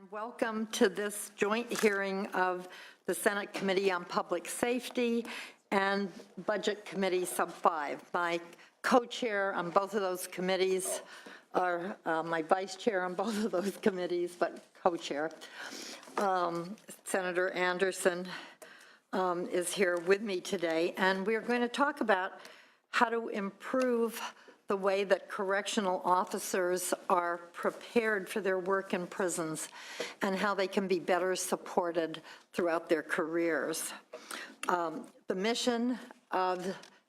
And welcome to this joint hearing of the Senate Committee on Public Safety and Budget Committee Sub 5. My co-chair on both of those committees, or my vice chair on both of those committees, but co-chair, Senator Anderson is here with me today, and we're going to talk about how to improve the way that correctional officers are prepared for their work in prisons and how they can be better supported throughout their careers. The mission of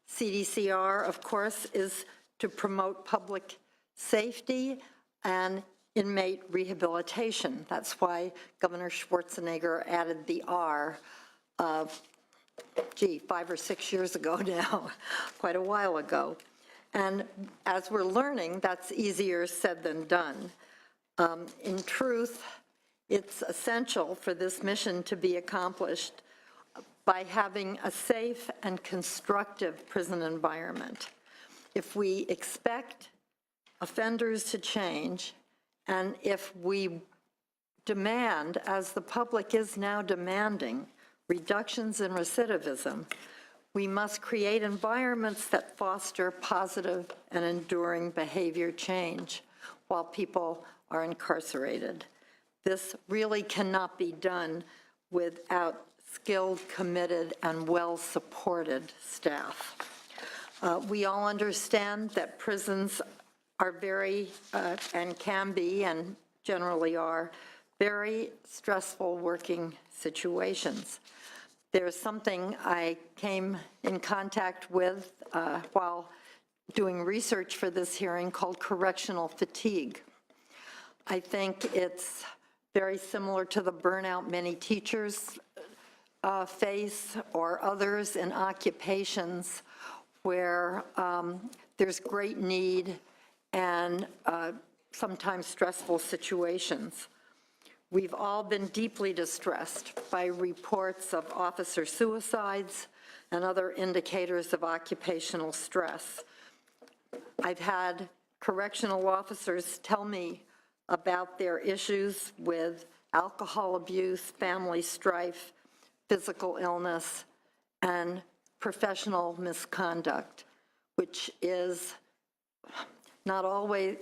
CDCR, of course, is to promote public safety and inmate rehabilitation. That's why Governor Schwarzenegger added the R, 5 or 6 years ago now, quite a while ago. And as we're learning, that's easier said than done. In truth, it's essential for this mission to be accomplished by having a safe and constructive prison environment. If we expect offenders to change, and if we demand, as the public is now demanding, reductions in recidivism, we must create environments that foster positive and enduring behavior change while people are incarcerated. This really cannot be done without skilled, committed, and well-supported staff. We all understand that prisons are very, and can be, and generally are, very stressful working situations. There's something I came in contact with while doing research for this hearing called correctional fatigue. I think it's very similar to the burnout many teachers face or others in occupations where there's great need and sometimes stressful situations. We've all been deeply distressed by reports of officer suicides and other indicators of occupational stress. I've had correctional officers tell me about their issues with alcohol abuse, family strife, physical illness, and professional misconduct, which is not always,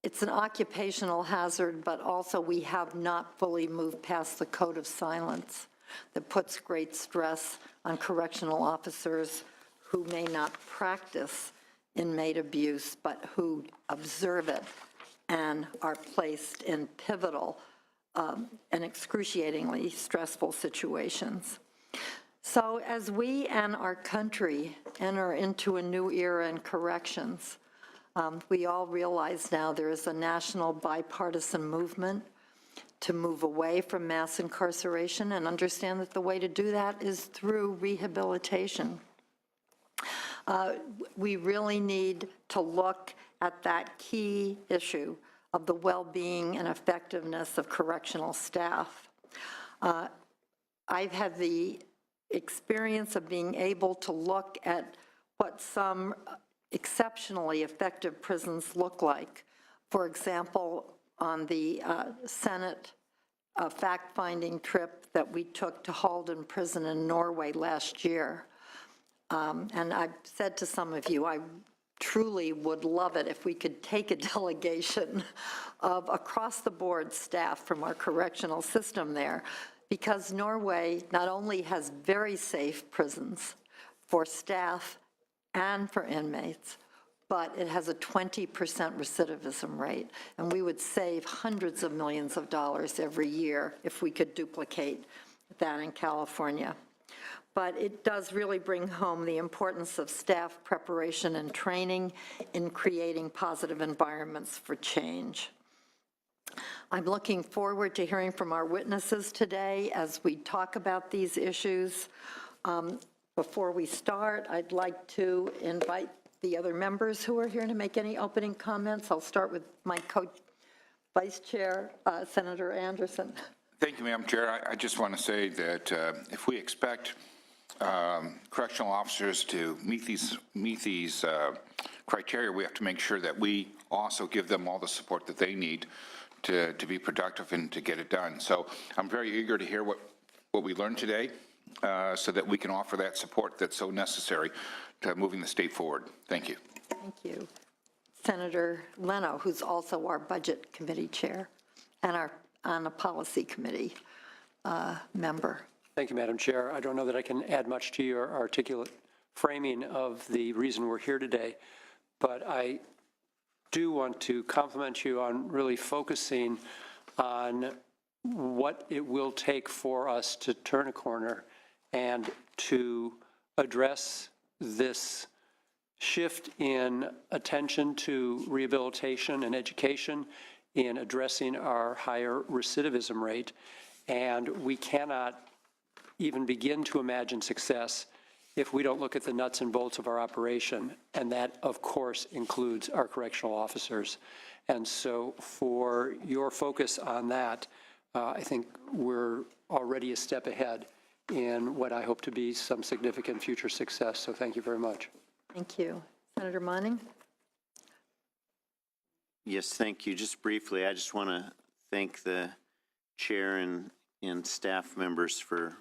it's an occupational hazard, but also we have not fully moved past the code of silence that puts great stress on correctional officers who may not practice inmate abuse, but who observe it and are placed in pivotal and excruciatingly stressful situations. So as we and our country enter into a new era in corrections, we all realize now there is a national bipartisan movement to move away from mass incarceration and understand that the way to do that is through rehabilitation. We really need to look at that key issue of the well-being and effectiveness of correctional staff. I've had the experience of being able to look at what some exceptionally effective prisons look like. For example, on the Senate fact-finding trip that we took to Halden Prison in Norway last year. And I've said to some of you, I truly would love it if we could take a delegation of across-the-board staff from our correctional system there, because Norway not only has very safe prisons for staff and for inmates, but it has a 20% recidivism rate, and we would save hundreds of millions of dollars every year if we could duplicate that in California. But it does really bring home the importance of staff preparation and training in creating positive environments for change. I'm looking forward to hearing from our witnesses today as we talk about these issues. Before we start, I'd like to invite the other members who are here to make any opening comments. I'll start with my Vice Chair, Senator Anderson. Thank you, Madam Chair. I just want to say that if we expect correctional officers to meet these criteria, we have to make sure that we also give them all the support that they need to be productive and to get it done. So I'm very eager to hear what we learned today so that we can offer that support that's so necessary to moving the state forward. Thank you. Thank you. Senator Leno, who's also our Budget Committee Chair and our on the Policy Committee member. Thank you, Madam Chair. I don't know that I can add much to your articulate framing of the reason we're here today, but I do want to compliment you on really focusing on what it will take for us to turn a corner and to address this shift in attention to rehabilitation and education, in addressing our higher recidivism rate. And we cannot even begin to imagine success if we don't look at the nuts and bolts of our operation. And that, of course, includes our correctional officers. And so for your focus on that, I think we're already a step ahead in what I hope to be some significant future success. So thank you very much. Thank you. Senator Monning? Yes, thank you. Just briefly, I just want to thank the chair and staff members for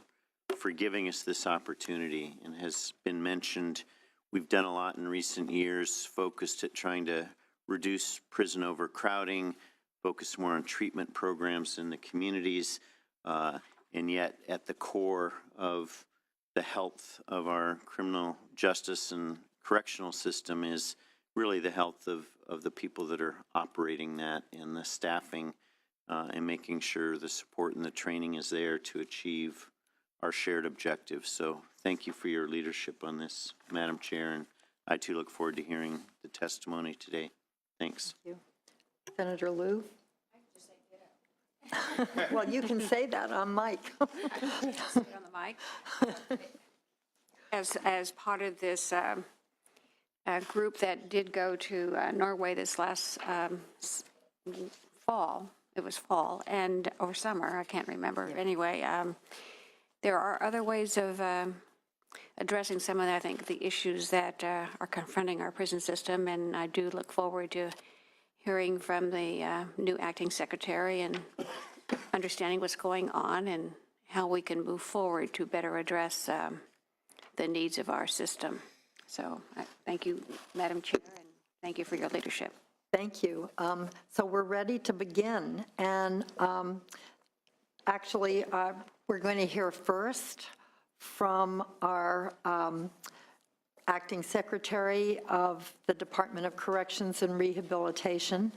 giving us this opportunity. And has been mentioned, we've done a lot in recent years focused at trying to reduce prison overcrowding, focus more on treatment programs in the communities, and yet at the core of the health of our criminal justice and correctional system is really the health of the people that are operating that, and the staffing, and making sure the support and the training is there to achieve our shared objectives. So thank you for your leadership on this, Madam Chair, and I too look forward to hearing the testimony today. Thanks. Thank you. Senator Liu? Well, you can say that on mic. On the mic. As part of this group that did go to Norway this last fall, it was fall and or summer, I can't remember. Yeah. Anyway, there are other ways of addressing some of, I think, the issues that are confronting our prison system, and I do look forward to hearing from the new acting secretary and understanding what's going on and how we can move forward to better address the needs of our system. So thank you, Madam Chair, and thank you for your leadership. Thank you. So we're ready to begin. And actually, we're going to hear first from our Acting Secretary of the Department of Corrections and Rehabilitation,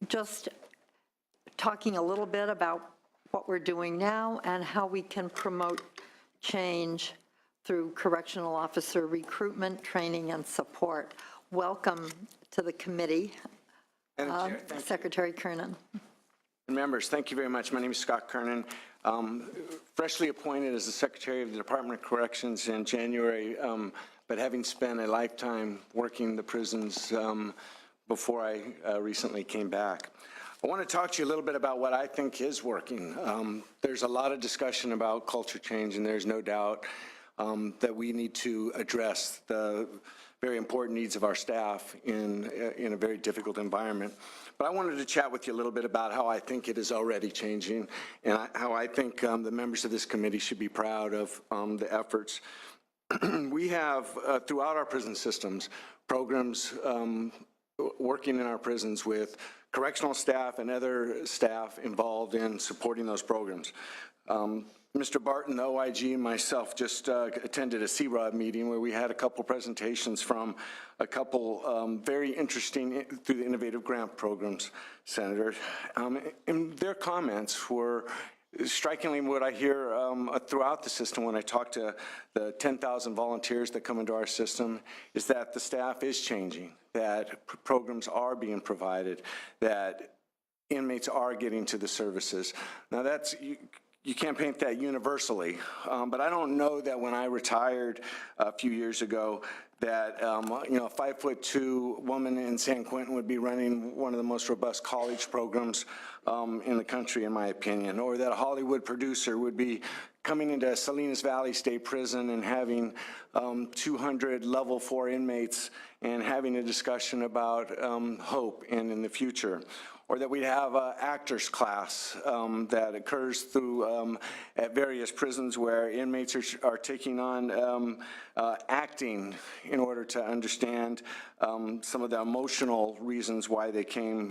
just talking a little bit about what we're doing now and how we can promote change through correctional officer recruitment, training, and support. Welcome to the committee, Secretary Kernan. Members, thank you very much. My name is Scott Kernan. Freshly appointed as the Secretary of the Department of Corrections in January, but having spent a lifetime working the prisons before I recently came back. I want to talk to you a little bit about what I think is working. There's a lot of discussion about culture change, and there's no doubt that we need to address the very important needs of our staff in a very difficult environment. But I wanted to chat with you a little bit about how I think it is already changing, and how I think the members of this committee should be proud of the efforts. We have, throughout our prison systems, programs working in our prisons with correctional staff and other staff involved in supporting those programs. Mr. Barton, the OIG, and myself just attended a CROD meeting where we had a couple presentations from a couple very interesting through the innovative grant programs, Senator. And their comments were strikingly what I hear throughout the system when I talk to the 10,000 volunteers that come into our system, is that the staff is changing, that programs are being provided, that inmates are getting to the services. Now that's, you can't paint that universally, but I don't know that when I retired a few years ago that, you know, a 5'2" woman in San Quentin would be running one of the most robust college programs in the country, in my opinion, or that a Hollywood producer would be coming into Salinas Valley State Prison and having 200 level 4 inmates and having a discussion about hope and in the future. or that we have an actors class that occurs through at various prisons where inmates are taking on acting in order to understand some of the emotional reasons why they came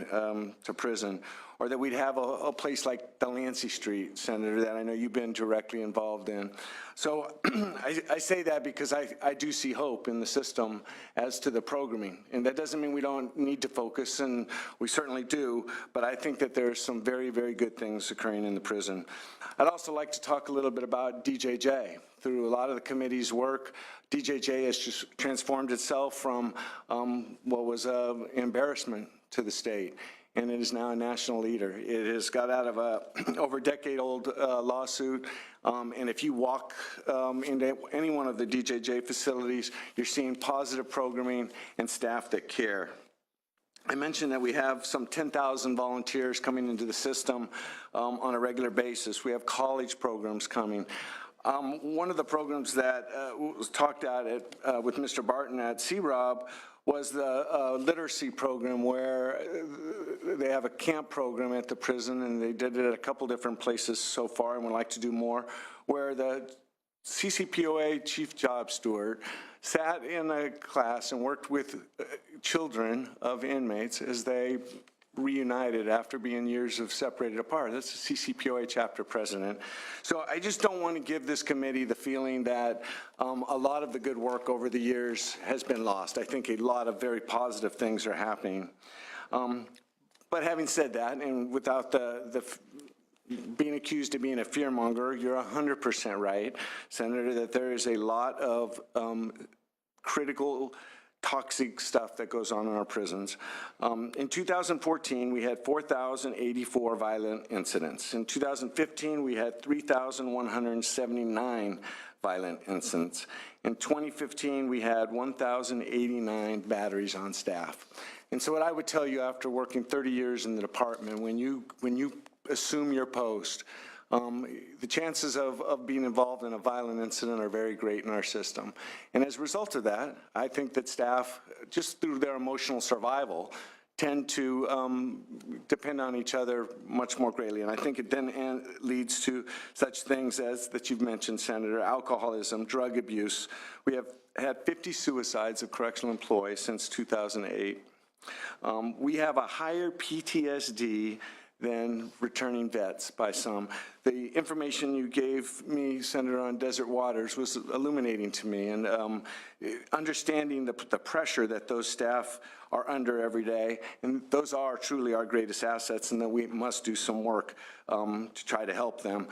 to prison. Or that we'd have a place like Delancey Street, Senator, that I know you've been directly involved in. So I say that because I do see hope in the system as to the programming. And that doesn't mean we don't need to focus, and we certainly do, but I think that there's some very, very good things occurring in the prison. I'd also like to talk a little bit about DJJ. Through a lot of the committee's work, DJJ has just transformed itself from what was an embarrassment to the state, and it is now a national leader. It has got out of a over decade-old lawsuit, and if you walk into any one of the DJJ facilities, you're seeing positive programming and staff that care. I mentioned that we have some 10,000 volunteers coming into the system on a regular basis. We have college programs coming. One of the programs that was talked at with Mr. Barton at CROB was the literacy program, where they have a camp program at the prison, and they did it at a couple different places so far and would like to do more, where the CCPOA chief job steward sat in a class and worked with children of inmates as they reunited after being years of separated apart. That's the CCPOA chapter president. So I just don't want to give this committee the feeling that a lot of the good work over the years has been lost. I think a lot of very positive things are happening. But having said that, and without the being accused of being a fearmonger, you're 100% right, Senator, that there is a lot of critical toxic stuff that goes on in our prisons. In 2014, we had 4,084 violent incidents. In 2015, we had 3,179 violent incidents. In 2015, we had 1,089 batteries on staff. And so what I would tell you, after working 30 years in the department, when you assume your post, the chances of being involved in a violent incident are very great in our system. And as a result of that, I think that staff, just through their emotional survival, tend to depend on each other much more greatly. And I think it then leads to such things as that you've mentioned, Senator: alcoholism, drug abuse. We have had 50 suicides of correctional employees since 2008. We have a higher PTSD than returning vets by some. The information you gave me, Senator, on Desert Waters was illuminating to me, and understanding the pressure that those staff are under every day, and those are truly our greatest assets, and that we must do some work to try to help them.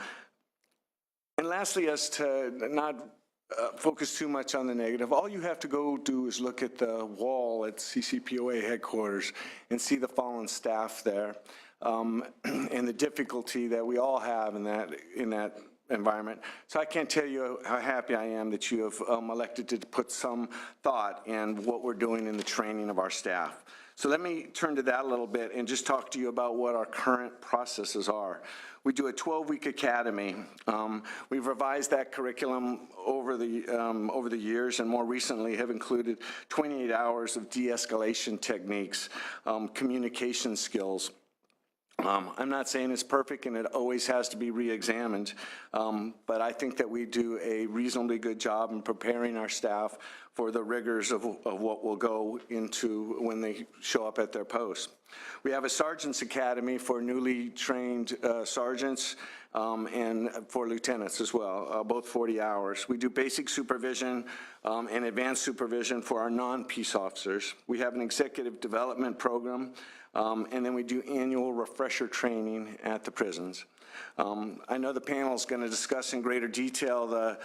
And lastly, as to not focus too much on the negative, all you have to go do is look at the wall at CCPOA headquarters and see the fallen staff there. And the difficulty that we all have in that environment. So I can't tell you how happy I am that you have elected to put some thought in what we're doing in the training of our staff. So let me turn to that a little bit and just talk to you about what our current processes are. We do a 12-week academy. We've revised that curriculum over the years, and more recently have included 28 hours of de-escalation techniques, communication skills. I'm not saying it's perfect and it always has to be re-examined, but I think that we do a reasonably good job in preparing our staff for the rigors of what will go into when they show up at their posts. We have a Sergeant's Academy for newly trained sergeants and for lieutenants as well, both 40 hours. We do basic supervision and advanced supervision for our non-peace officers. We have an executive development program, and then we do annual refresher training at the prisons. I know the panel is going to discuss in greater detail the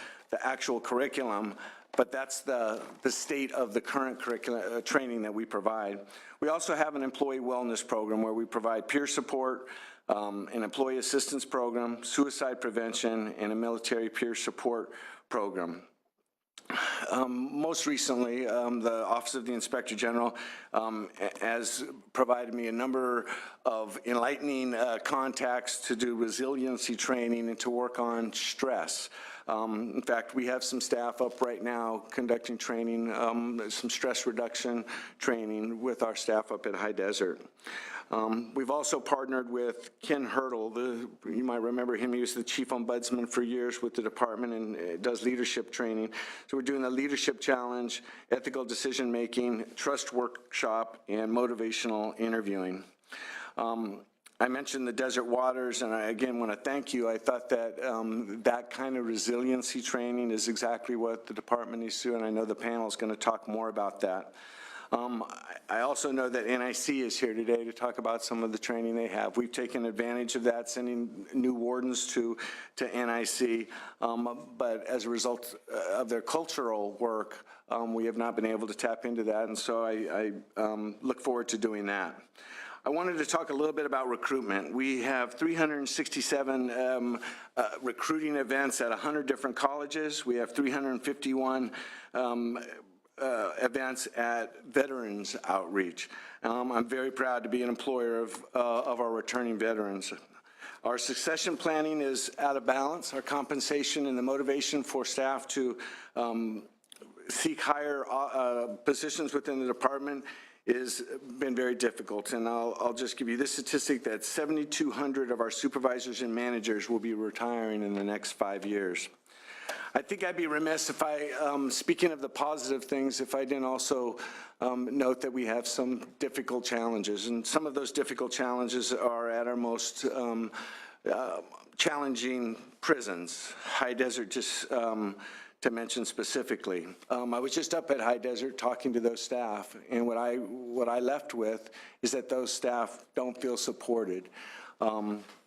actual curriculum, but that's the state of the current curriculum training that we provide. We also have an employee wellness program where we provide peer support, an employee assistance program, suicide prevention, and a military peer support program. Most recently, the Office of the Inspector General has provided me a number of enlightening contacts to do resiliency training and to work on stress. In fact, we have some staff up right now conducting training, some stress reduction training with our staff up at High Desert. We've also partnered with Ken Hurdle. You might remember him. He was the chief ombudsman for years with the department and does leadership training. So we're doing a leadership challenge, ethical decision-making, trust workshop, and motivational interviewing. I mentioned the desert waters, and I again want to thank you. I thought that that kind of resiliency training is exactly what the department needs to do, and I know the panel is going to talk more about that. I also know that NIC is here today to talk about some of the training they have. We've taken advantage of that, sending new wardens to NIC, but as a result of their cultural work, we have not been able to tap into that, and so I look forward to doing that. I wanted to talk a little bit about recruitment. We have 367 recruiting events at 100 different colleges. We have 351 events at Veterans Outreach. I'm very proud to be an employer of our returning veterans. Our succession planning is out of balance. Our compensation and the motivation for staff to seek higher positions within the department has been very difficult, and I'll just give you this statistic that 7,200 of our supervisors and managers will be retiring in the next 5 years. I think I'd be remiss if I, speaking of the positive things, if I didn't also note that we have some difficult challenges, and some of those difficult challenges are at our most challenging prisons. High Desert, just to mention specifically. I was just up at High Desert talking to those staff, and what I left with is that those staff don't feel supported.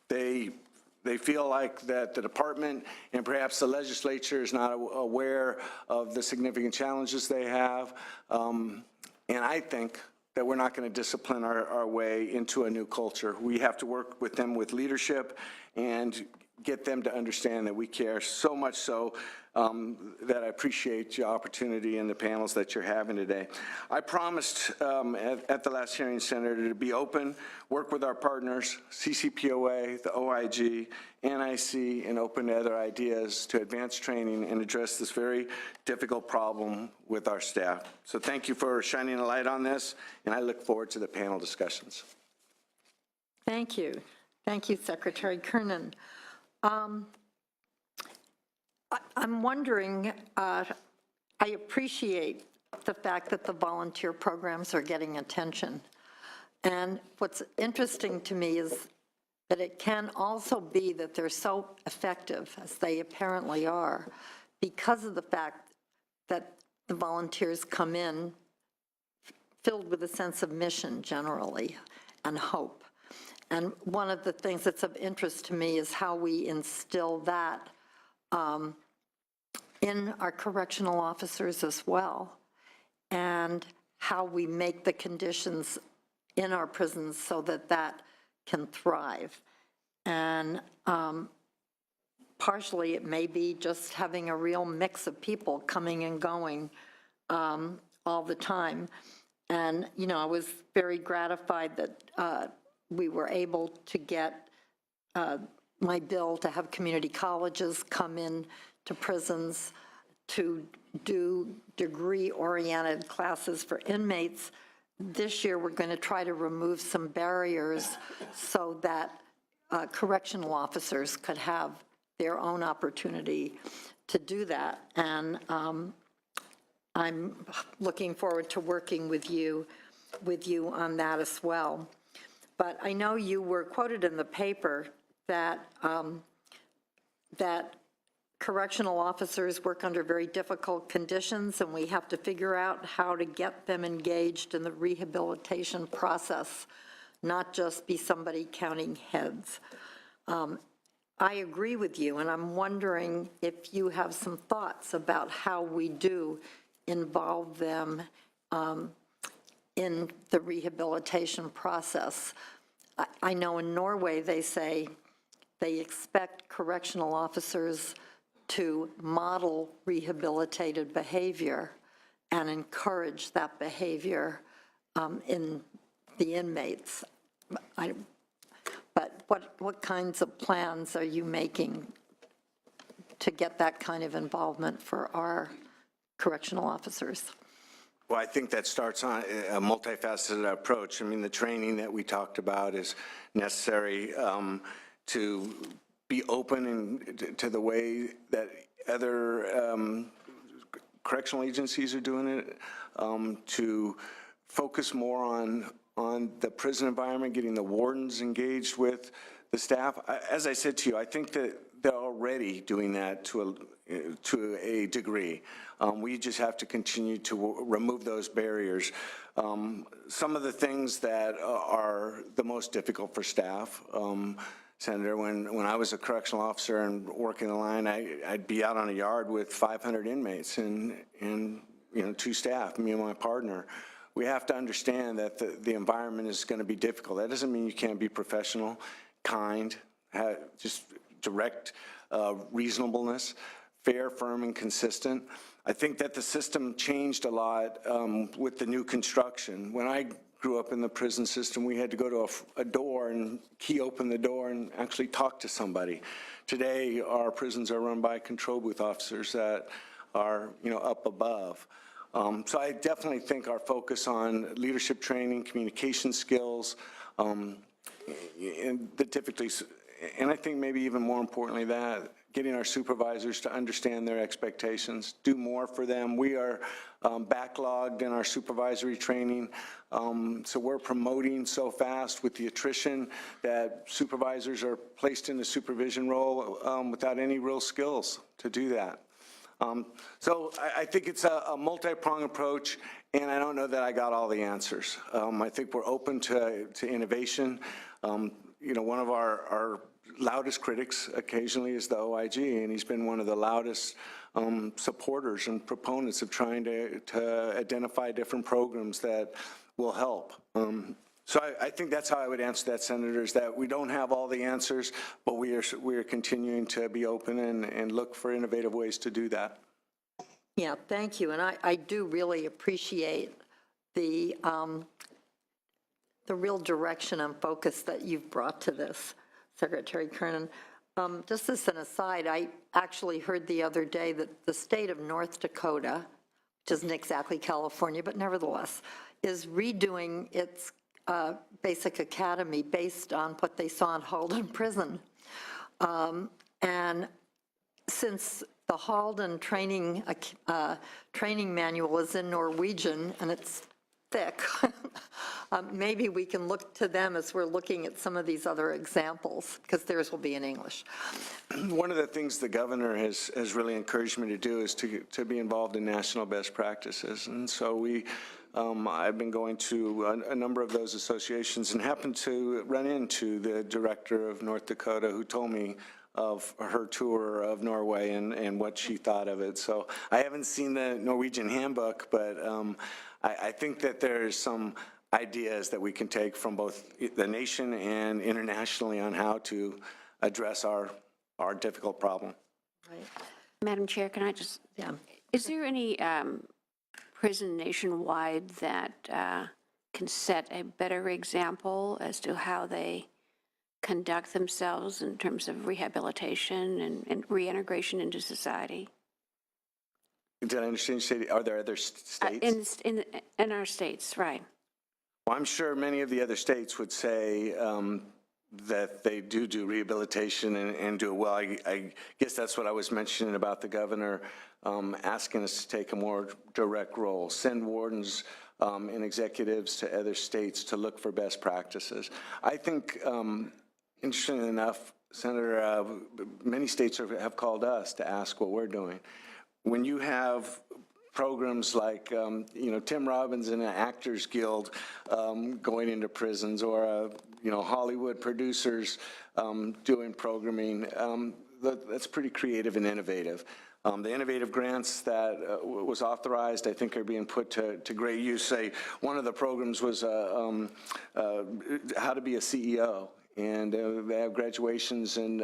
They feel like that the department and perhaps the legislature is not aware of the significant challenges they have, and I think that we're not going to discipline our way into a new culture. We have to work with them with leadership and get them to understand that we care so much so that I appreciate your opportunity and the panels that you're having today. I promised at the last hearing center to be open, work with our partners, CCPOA, the OIG, NIC, and open to other ideas to advance training and address this very difficult problem with our staff. So thank you for shining a light on this, and I look forward to the panel discussions. Thank you. Thank you, Secretary Kernan. I'm wondering, I appreciate the fact that the volunteer programs are getting attention. And what's interesting to me is that it can also be that they're so effective, as they apparently are, because of the fact that the volunteers come in filled with a sense of mission generally and hope. And one of the things that's of interest to me is how we instill that in our correctional officers as well, and how we make the conditions in our prisons so that that can thrive. And partially it may be just having a real mix of people coming and going all the time. And, you know, I was very gratified that we were able to get my bill to have community colleges come in to prisons to do degree-oriented classes for inmates. This year, we're going to try to remove some barriers so that correctional officers could have their own opportunity to do that. And I'm looking forward to working with you on that as well. But I know you were quoted in the paper that that correctional officers work under very difficult conditions, and we have to figure out how to get them engaged in the rehabilitation process, not just be somebody counting heads. I agree with you, and I'm wondering if you have some thoughts about how we do involve them in the rehabilitation process. I know in Norway they say they expect correctional officers to model rehabilitated behavior and encourage that behavior in the inmates. But what kinds of plans are you making to get that kind of involvement for our correctional officers? Well, I think that starts on a multifaceted approach. I mean, the training that we talked about is necessary to be open to the way that other correctional agencies are doing it, to focus more on the prison environment, getting the wardens engaged with the staff. As I said to you, I think that they're already doing that to a degree. We just have to continue to remove those barriers. Some of the things that are the most difficult for staff, Senator, when I was a correctional officer and working the line, I'd be out on a yard with 500 inmates and 2 staff, me and my partner. We have to understand that the environment is going to be difficult. That doesn't mean you can't be professional, kind, just direct reasonableness, fair, firm, and consistent. I think that the system changed a lot with the new construction. When I grew up in the prison system, we had to go to a door and key open the door and actually talk to somebody. Today, our prisons are run by control booth officers that are, up above. So I definitely think our focus on leadership training, communication skills, and I think maybe even more importantly that, getting our supervisors to understand their expectations, do more for them. We are backlogged in our supervisory training, so we're promoting so fast with the attrition that supervisors are placed in the supervision role without any real skills to do that. So I think it's a multi-pronged approach, and I don't know that I got all the answers. I think we're open to innovation. One of our loudest critics occasionally is the OIG, and he's been one of the loudest supporters and proponents of trying to identify different programs that will help. So I think that's how I would answer that, Senator, is that we don't have all the answers, but we are continuing to be open and look for innovative ways to do that. Yeah, thank you. And I do really appreciate the real direction and focus that you've brought to this, Secretary Kernan. Just as an aside, I actually heard the other day that the state of North Dakota, which isn't exactly California, but nevertheless, is redoing its basic academy based on what they saw in Halden Prison. And since the Halden training manual is in Norwegian and it's thick, maybe we can look to them as we're looking at some of these other examples, because theirs will be in English. One of the things the governor has really encouraged me to do is to be involved in national best practices. And so I've been going to a number of those associations and happened to run into the director of North Dakota who told me of her tour of Norway and what she thought of it. So I haven't seen the Norwegian handbook, but I think that there's some ideas that we can take from both the nation and internationally on how to address our difficult problem. Right. Madam Chair, can I just, Yeah. is there any prison nationwide that can set a better example as to how they conduct themselves in terms of rehabilitation and reintegration into society? Did I understand you say, are there other states? In our states, right. Well, I'm sure many of the other states would say that they do rehabilitation and do it well. I guess that's what I was mentioning about the governor asking us to take a more direct role, send wardens and executives to other states to look for best practices. I think, interestingly enough, Senator, many states have called us to ask what we're doing. When you have programs like, Tim Robbins and an Actors Guild going into prisons, or, Hollywood producers doing programming, that's pretty creative and innovative. The innovative grants that was authorized, I think, are being put to great use. One of the programs was how to be a CEO, and they have graduations, and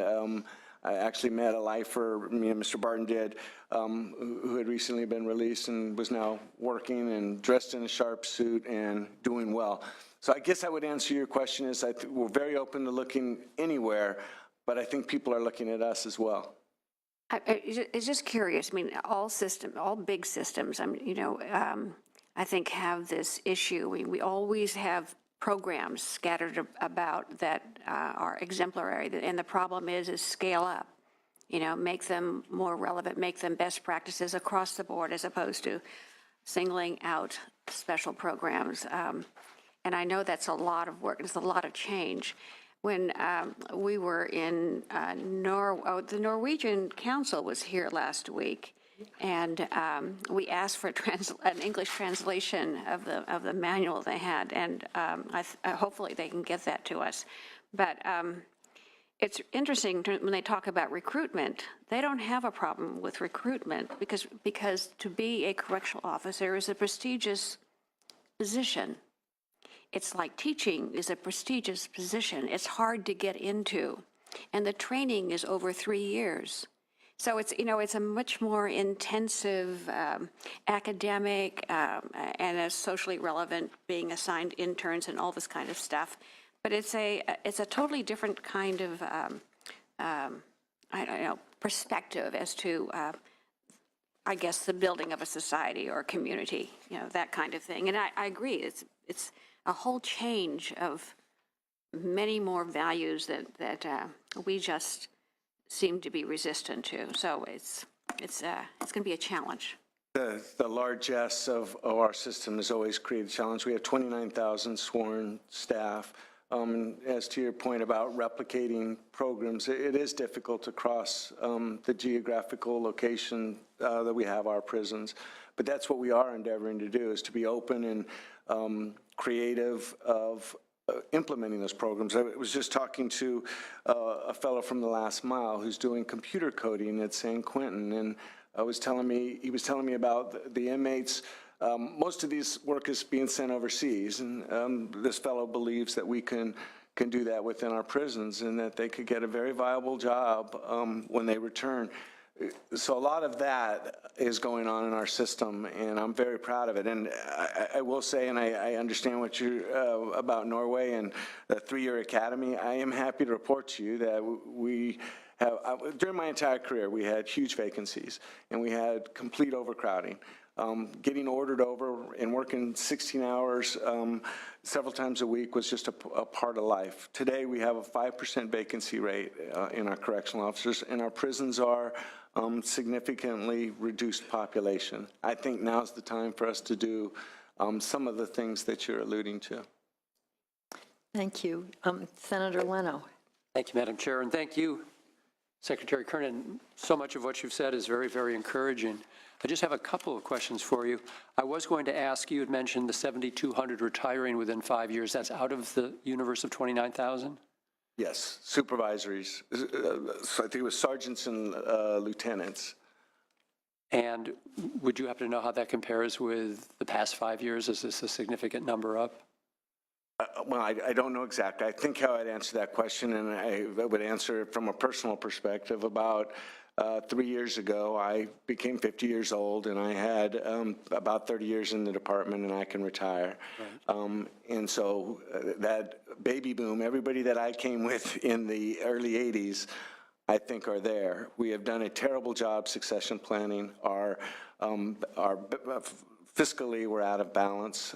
I actually met a lifer, me and Mr. Barton did, who had recently been released and was now working and dressed in a sharp suit and doing well. So I guess I would answer your question is we're very open to looking anywhere, but I think people are looking at us as well. It's just curious. I mean, all big systems, I think have this issue. We always have programs scattered about that are exemplary, and the problem is scale up. Make them more relevant, make them best practices across the board as opposed to singling out special programs. And I know that's a lot of work. It's a lot of change. When we were in the Norwegian Council was here last week, and we asked for an English translation of the manual they had, and hopefully they can get that to us. But it's interesting when they talk about recruitment, they don't have a problem with recruitment because to be a correctional officer is a prestigious position. It's like teaching is a prestigious position. It's hard to get into, and the training is over 3 years. So it's a much more intensive academic and a socially relevant, being assigned interns and all this kind of stuff. But it's a totally different kind of perspective as to I guess the building of a society or a community, that kind of thing. And I agree, it's a whole change of many more values that we just seem to be resistant to. So it's going to be a challenge. The largesse of our system has always created a challenge. We have 29,000 sworn staff. As to your point about replicating programs, it is difficult across the geographical location that we have our prisons. But that's what we are endeavoring to do, is to be open and creative of implementing those programs. I was just talking to a fellow from the Last Mile who's doing computer coding at San Quentin, and he was telling me about the inmates. Most of these work is being sent overseas, and this fellow believes that we can do that within our prisons and that they could get a very viable job when they return. So a lot of that is going on in our system, and I'm very proud of it. And I will say, and I understand what you're about Norway and the 3-year academy. I am happy to report to you that we have, during my entire career, we had huge vacancies, and we had complete overcrowding. Getting ordered over and working 16 hours several times a week was just a part of life. Today, we have a 5% vacancy rate in our correctional officers, and our prisons are significantly reduced population. I think now's the time for us to do some of the things that you're alluding to. Thank you. Senator Leno. Thank you, Madam Chair, and thank you, Secretary Kernan. So much of what you've said is very, very encouraging. I just have a couple of questions for you. I was going to ask, you had mentioned the 7,200 retiring within 5 years. That's out of the universe of 29,000? Yes, supervisories. So I think it was sergeants and lieutenants. And would you happen to know how that compares with the past 5 years? Is this a significant number up? Well, I don't know exactly. I think how I'd answer that question, and I would answer it from a personal perspective. About 3 years ago, I became 50 years old, and I had about 30 years in the department, and I can retire. Right. And so that baby boom, everybody that I came with in the early 80s, I think are there. We have done a terrible job succession planning. Our fiscally, we're out of balance.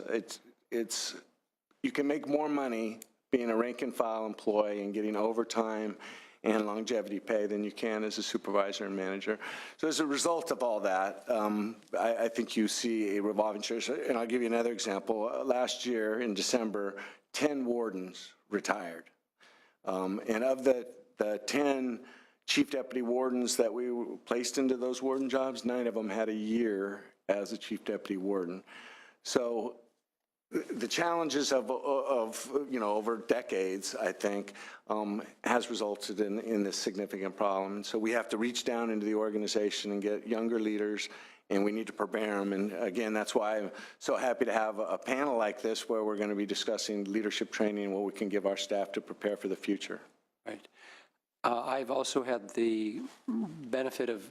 You can make more money being a rank and file employee and getting overtime and longevity pay than you can as a supervisor and manager. So as a result of all that, I think you see a revolving chair. And I'll give you another example. Last year in December, 10 wardens retired. And of the 10 chief deputy wardens that we placed into those warden jobs, 9 of them had a year as a chief deputy warden. So the challenges of over decades, I think, has resulted in this significant problem. So we have to reach down into the organization and get younger leaders, and we need to prepare them. And again, that's why I'm so happy to have a panel like this where we're going to be discussing leadership training and what we can give our staff to prepare for the future. Right. I've also had the benefit of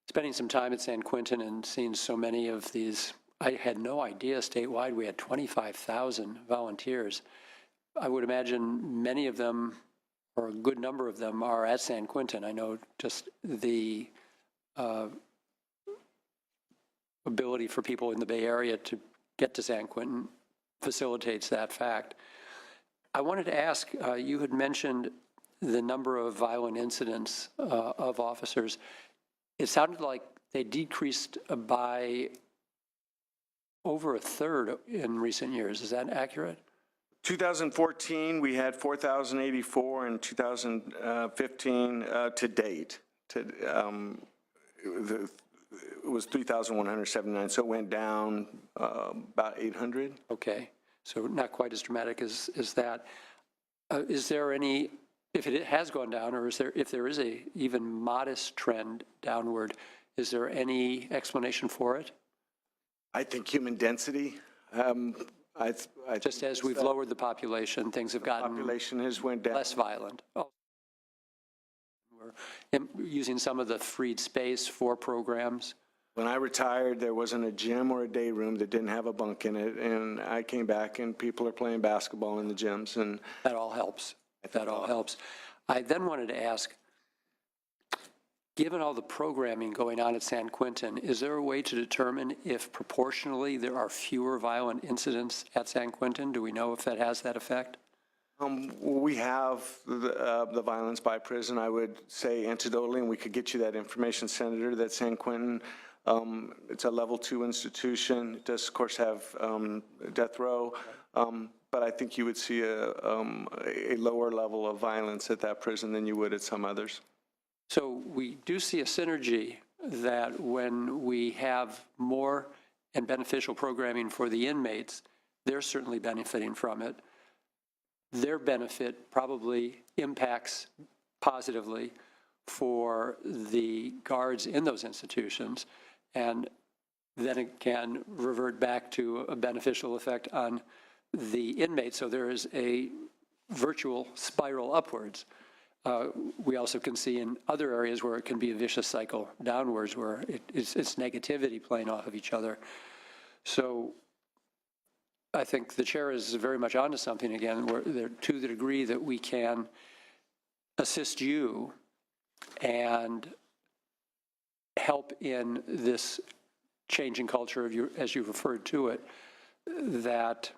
spending some time at San Quentin and seeing so many of these. I had no idea statewide we had 25,000 volunteers. I would imagine many of them, or a good number of them, are at San Quentin. I know just the ability for people in the Bay Area to get to San Quentin facilitates that fact. I wanted to ask, you had mentioned the number of violent incidents of officers. It sounded like they decreased by over a third in recent years. Is that accurate? 2014, we had 4,084. In 2015, to date, it was 3,179, so it went down about 800. Okay, so not quite as dramatic as that. Is there any, if it has gone down, or if there is a even modest trend downward, is there any explanation for it? I think human density. Just as we've lowered the population, things have gotten Population has went down. less violent. Oh. We're using some of the freed space for programs. When I retired, there wasn't a gym or a day room that didn't have a bunk in it, and I came back and people are playing basketball in the gyms, and That all helps. That all helps. I then wanted to ask, given all the programming going on at San Quentin, is there a way to determine if proportionally there are fewer violent incidents at San Quentin? Do we know if that has that effect? we have the violence by prison, I would say anecdotally, and we could get you that information, Senator, that San Quentin, it's a level 2 institution. It does, of course, have death row, but I think you would see a lower level of violence at that prison than you would at some others. So we do see a synergy that when we have more and beneficial programming for the inmates, they're certainly benefiting from it. Their benefit probably impacts positively for the guards in those institutions, and then it can revert back to a beneficial effect on the inmates. So there is a virtual spiral upwards. We also can see in other areas where it can be a vicious cycle downwards, where it's negativity playing off of each other. So I think the chair is very much onto something again, where to the degree that we can assist you and help in this changing culture of you, as you've referred to it, that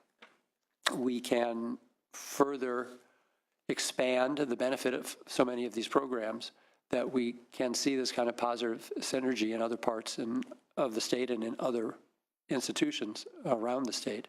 we can further expand the benefit of so many of these programs, that we can see this kind of positive synergy in other parts of the state and in other institutions around the state.